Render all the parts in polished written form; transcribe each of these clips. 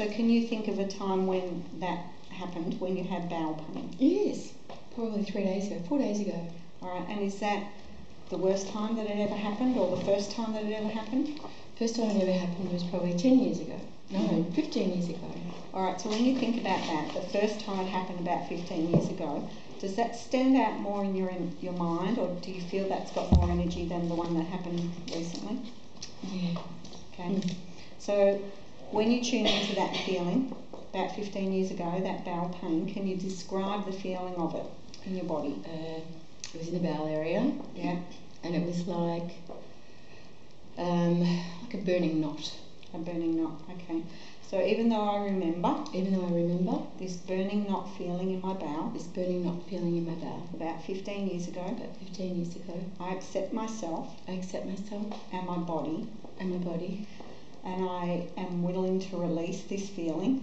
So can you think of a time when that happened, when you had bowel pain? Yes, probably 4 days ago. All right, and is that the worst time that it ever happened, or the first time that it ever happened? First time it ever happened was probably 10 years ago. No, 15 years ago. All right, so when you think about that, the first time it happened about 15 years ago, does that stand out more in your mind, or do you feel that's got more energy than the one that happened recently? Yeah. Okay. So when you tune into that feeling, about 15 years ago, that bowel pain, can you describe the feeling of it in your body? It was in the bowel area. Yeah. And it was like a burning knot. A burning knot, okay. So even though I remember this burning knot feeling in my bowel, about 15 years ago, I accept myself and my body, and I am willing to release this feeling.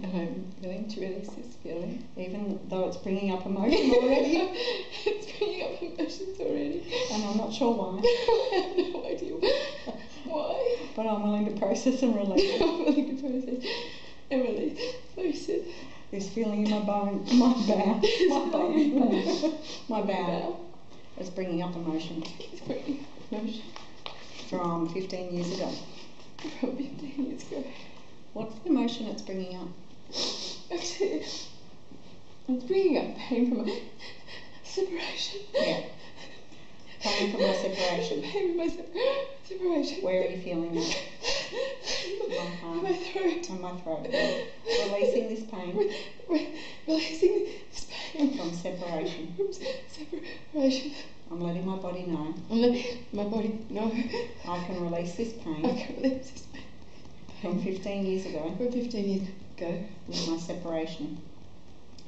Even though it's bringing up emotion already. It's bringing up emotions already. And I'm not sure why. I have no idea why. But I'm willing to process and release. I'm willing to process and release. This feeling in my bone, my bowel. It's bringing up emotion. It's bringing up emotion. From 15 years ago. From 15 years ago. What's the emotion it's bringing up? Actually, it's bringing up pain from my separation. Yeah. Pain from my separation. Pain from my separation. Where are you feeling that? My heart. In my throat. On my throat. Releasing this pain. Releasing this pain. From separation. From separation. I'm letting my body know. I'm letting my body know. I can release this pain. I can release this pain. From 15 years ago. From 15 years ago. With my separation.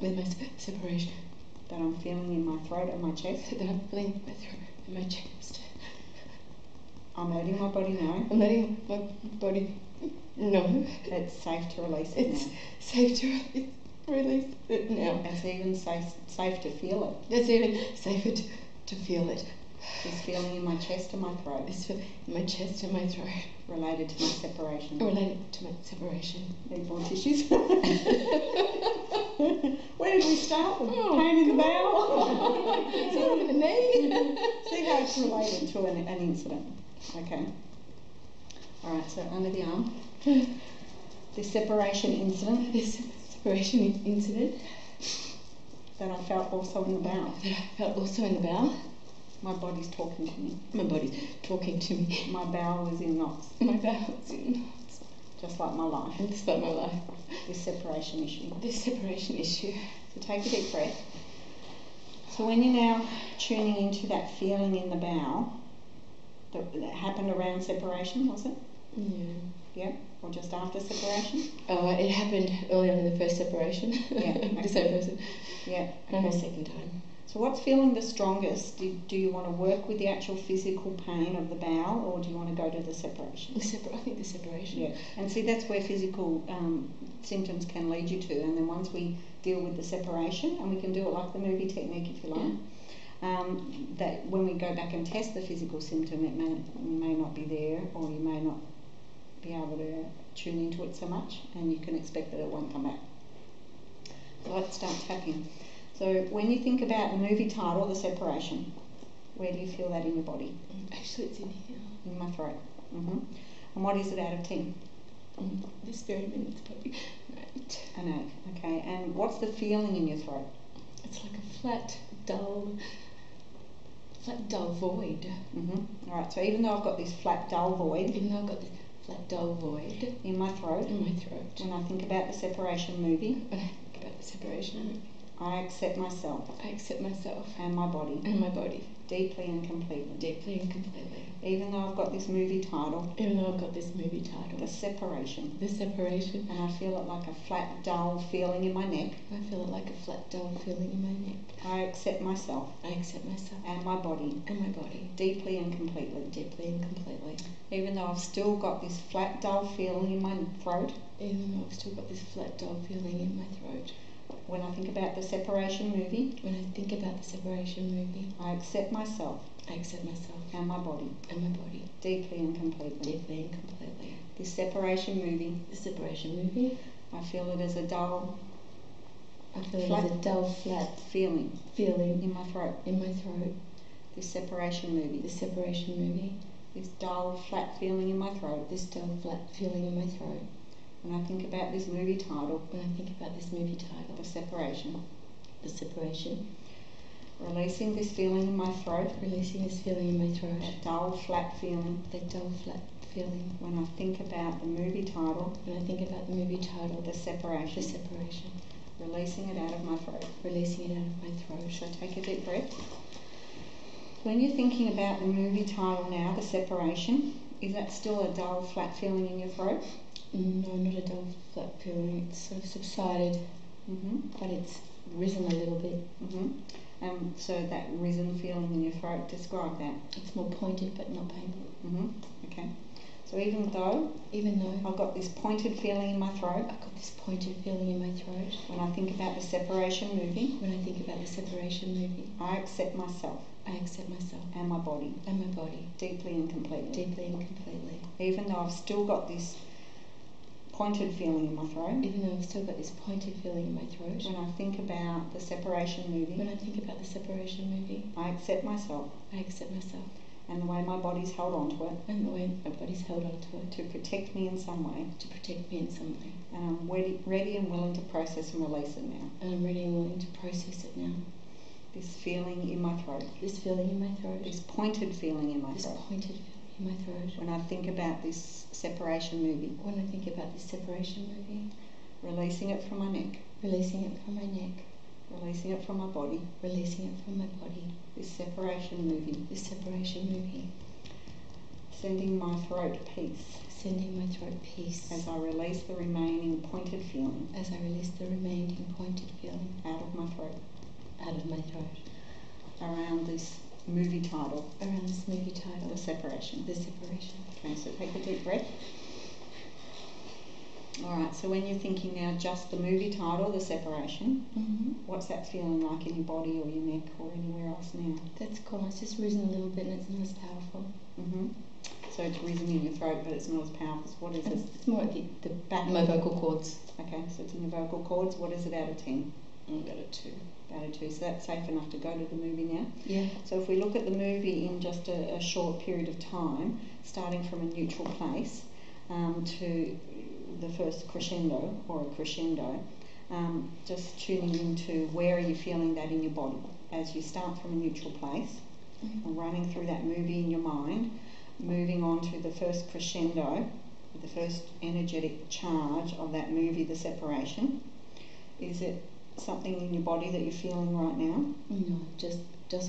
With my separation. That I'm feeling in my throat and my chest. That I'm feeling in my throat and my chest. I'm letting my body know. I'm letting my body know. It's safe to release it it's now. Safe to release it now. It's even safe to feel it. It's even safer to feel it. This feeling in my chest and my throat. This feeling in my chest and my throat. Related to my separation. Related to my separation. Need more tissues? Where did we start? With pain in the bowel? It's in the knee. See how it's related to an incident. Okay. Alright, so under the arm. This separation incident. That I felt also in the bowel. My body's talking to me. My bowel was in knots. Just like my life. This separation issue. So take a deep breath. So when you're now tuning into that feeling in the bowel, that happened around separation, was it? Yeah. Yeah? Or just after separation? It happened earlier in the first separation. Yeah. The same person. Yeah. And the second time. So what's feeling the strongest? Do you want to work with the actual physical pain of the bowel, or do you want to go to the separation? I think the separation. Yeah. And see, that's where physical symptoms can lead you to. And then once we deal with the separation, and we can do it like the movie technique if you like, that when we go back and test the physical symptom, it may not be there, or you may not be able to tune into it so much, and you can expect that it won't come back. So let's start tapping. So when you think about the movie title, The Separation, where do you feel that in your body? Actually, it's in here. In my throat. And what is it out of 10? This very minute, it's probably an 8. An 8, okay. And what's the feeling in your throat? It's like a flat, dull void. All right, so even though I've got this flat, dull void, in my throat, when I think about the separation movie, I accept myself. And my body. Deeply and completely. Even though I've got this movie title. The Separation. And I feel it like a flat, dull feeling in my neck. I accept myself. And my body. Deeply and completely. Even though I've still got this flat, dull feeling in my throat. When I think about the separation movie, I accept myself. And my body. Deeply and completely. This separation movie. I feel it as a dull, I feel flat, it as a dull, flat feeling in my throat. This separation movie. This dull, flat feeling in my throat. When I think about this movie title. The separation. Releasing this feeling in my throat. That dull, flat feeling. When I think about the movie title. The separation. Releasing it out of my throat. So take a deep breath. When you're thinking about the movie title now, The Separation, is that still a dull, flat feeling in your throat? No, not a dull, flat feeling. It's sort of subsided, but it's risen a little bit. So that risen feeling in your throat, describe that. It's more pointed but not painful. Okay. So even though I've got this pointed feeling in my throat, when I think about the separation movie, I accept myself and my body deeply and completely. Even though I've still got this pointed feeling in my throat, when I think about the separation movie, I accept myself and the way my body's held onto it, to protect me in some way, and I'm ready and willing to process and release it now. This feeling in my throat, this pointed feeling in my throat. When I think about this separation movie, releasing it from my neck, releasing it from my body, this separation movie, sending my throat peace, as I release the remaining pointed feeling, out of my throat, around this movie title, The Separation. Okay, so take a deep breath. Alright, so when you're thinking now just the movie title, The Separation, what's that feeling like in your body or your neck or anywhere else now? That's cool. It's just risen a little bit and it's not as powerful. So it's risen in your throat, but it's not as powerful. So what is it? It's more at the back of my vocal cords. Okay, so it's in your vocal cords. What is it out of 10? I've got a 2. Out of 2. So that's safe enough to go to the movie now? Yeah. So if we look at the movie in just a short period of time, starting from a neutral place to the first crescendo, just tuning into where are you feeling that in your body as you start from a neutral place, and running through that movie in your mind, moving on to the first crescendo, the first energetic charge of that movie, The Separation. Is it something in your body that you're feeling right now? No, just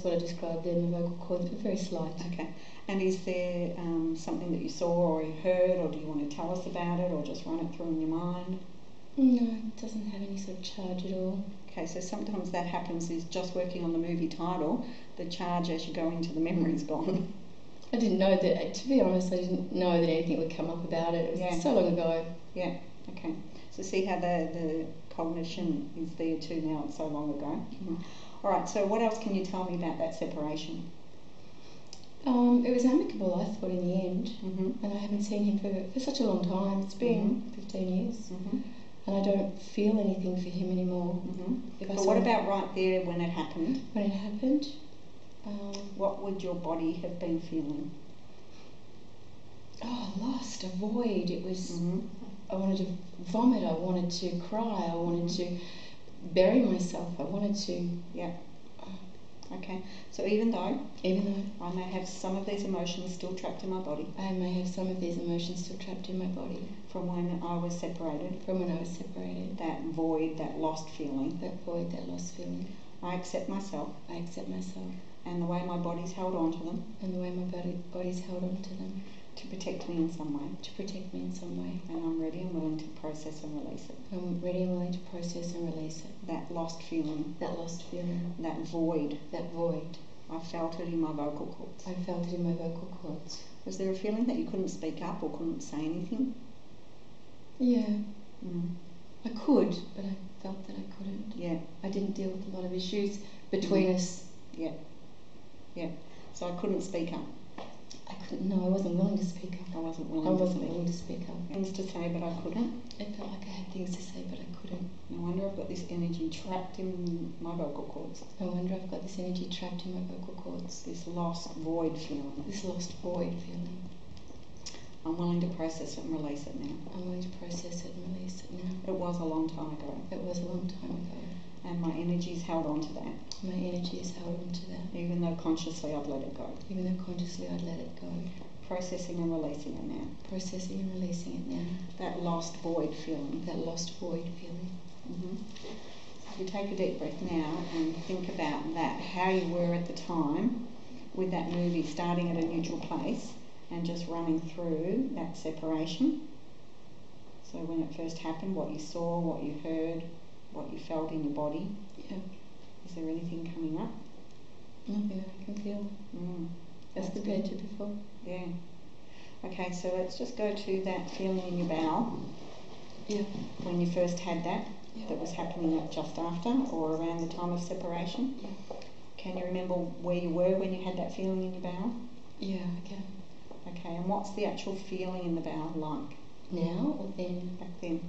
what I described there in the vocal cords, but very slight. Okay. And is there something that you saw or you heard, or do you want to tell us about it, or just run it through in your mind? No, it doesn't have any sort of charge at all. Okay, so sometimes that happens is just working on the movie title, the charge as you go into the memory's gone. I didn't know that, to be honest, I didn't know that anything would come up about it. It was so long ago. Yeah, okay. So see how the cognition is there too now, it's so long ago. Alright, so what else can you tell me about that separation? It was amicable, I thought, in the end. And I haven't seen him for such a long time. It's been 15 years. And I don't feel anything for him anymore. But what about right there when it happened? When it happened? What would your body have been feeling? Oh, lost, a void. It was, I wanted to vomit, I wanted to cry, I wanted to bury myself, I wanted to... Yeah. Okay, so even though I may have some of these emotions still trapped in my body, from when I was separated, that void, that lost feeling, I accept myself, and the way my body's held on to them, to protect me in some way, and I'm ready and willing to process and release it. That lost feeling, that void, I felt it in my vocal cords. Was there a feeling that you couldn't speak up or couldn't say anything? Yeah. I could, but I felt that I couldn't. Yeah. I didn't deal with a lot of issues between us. Yeah. So I couldn't speak up. I No, I wasn't willing to speak up. I wasn't willing to speak up. Things to say, but I couldn't. It felt like I had things to say, but I couldn't. No wonder I've got this energy trapped in my vocal cords. No wonder I've got this energy trapped in my vocal cords. This lost void feeling. This lost void feeling. I'm willing to process it and release it now. I'm willing to process it and release it now. It was a long time ago. It was a long time ago. And my energy's held on to that. My energy is held on to that. Even though consciously I've let it go. Even though consciously I'd let it go. Processing and releasing it now. Processing and releasing it now. That lost void feeling. That lost void feeling. So you take a deep breath now and think about that, how you were at the time with that movie, starting at a neutral place and just running through that separation. So when it first happened, what you saw, what you heard, what you felt in your body. Yeah. Is there anything coming up? Nothing that I can feel. As compared to before. Yeah. Okay, so let's just go to that feeling in your bowel. Yeah. When you first had that, Yeah. that was happening just after or around the time of separation. Yeah. Can you remember where you were when you had that feeling in your bowel? Yeah, I can. Okay, and what's the actual feeling in the bowel like? Now or then? Back then?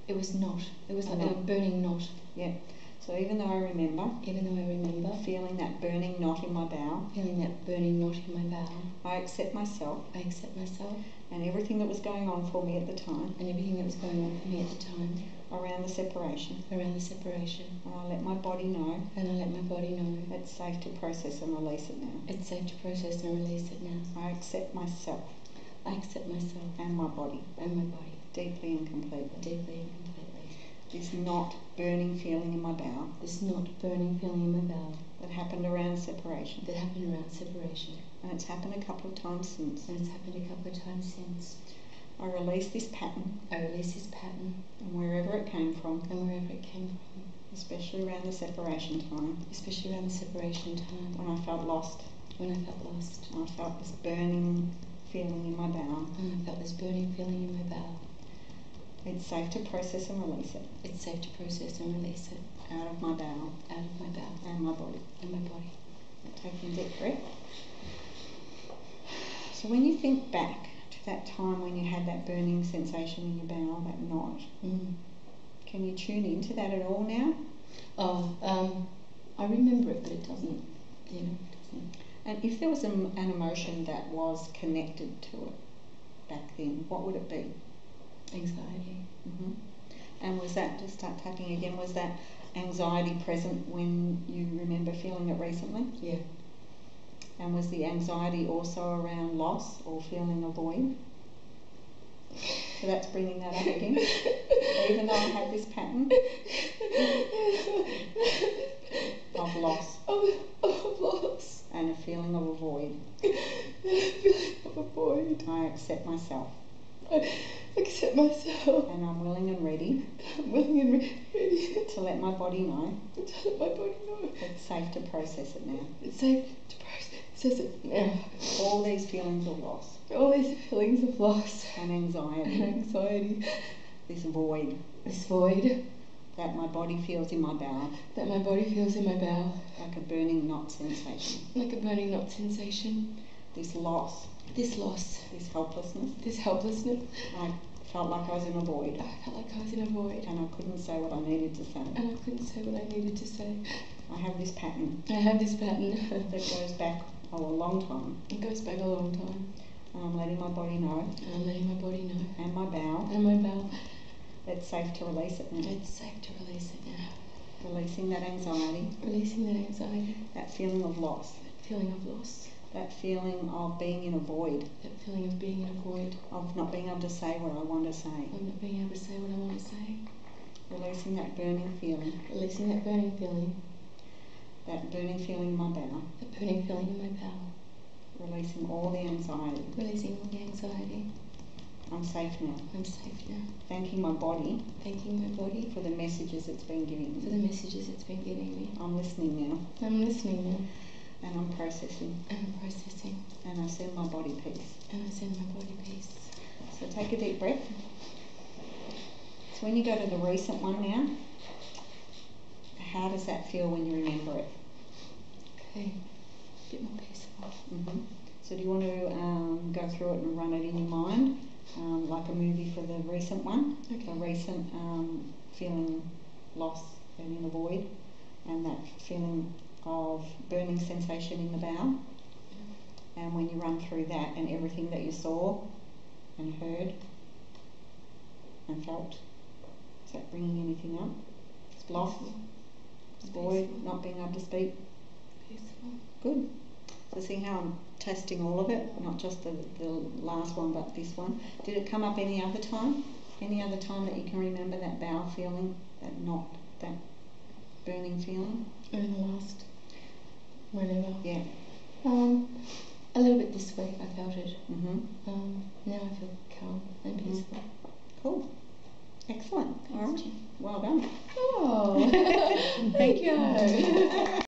It was knot. It was like knot. a burning knot. Yeah. So even though I remember feeling that burning knot in my bowel, I accept myself and everything that was going on for me at the time around the separation. And I let my body know it's safe to process and release it now. I accept myself and my body deeply and completely. This not burning feeling in my bowel that happened around separation. And it's happened a couple of times since. I release this pattern. And wherever it came from. Especially around the separation time. When I felt lost. And I felt this burning feeling in my bowel. It's safe to process and release it. Out of my bowel. And my body. Taking a deep breath. So when you think back to that time when you had that burning sensation in your bowel, that knot, can you tune into that at all now? I remember it, but it doesn't, And if there was an emotion that was connected to it back then, what would it be? Anxiety. And was that, just start tapping again, was that anxiety present when you remember feeling it recently? Yeah. And was the anxiety also around loss or feeling a void? So that's bringing that up again. Even though I have this pattern of loss. Of loss. And a feeling of a void. I accept myself. I accept myself. And I'm willing and ready. To let my body know. It's safe to process it now. All these feelings of loss. And anxiety. This void. That my body feels in my bowel. Like a burning knot sensation. This loss. This helplessness. I felt like I was in a void. And I couldn't say what I needed to say. I have this pattern. That goes back a long time. And I'm letting my body know. And my bowel. It's safe to release it now. Releasing that anxiety. That feeling of loss. That feeling of being in a void. Of not being able to say what I want to say. Releasing that burning feeling. That burning feeling in my bowel. Releasing all the anxiety. I'm safe now. Thanking my body. For the messages it's been giving me. I'm listening now. And I'm processing. And I send my body peace. So take a deep breath. So when you go to the recent one now, how does that feel when you remember it? Okay. A bit more peaceful. So do you want to go through it and run it in your mind, like a movie for the recent one? Okay. The recent feeling loss and in the void, and that feeling of burning sensation in the bowel. Yeah. And when you run through that and everything that you saw and heard and felt, is that bringing anything up? Loss, void, not being able to speak. Peaceful. Good. So see how I'm testing all of it, not just the last one, but this one. Did it come up any other time? Any other time that you can remember that bowel feeling, that burning feeling? In the last, whenever. Yeah. A little bit this week I felt it. Mm-hmm. Now I feel calm and peaceful. Cool. Excellent. Thanks, All right. Well done. Oh, thank you.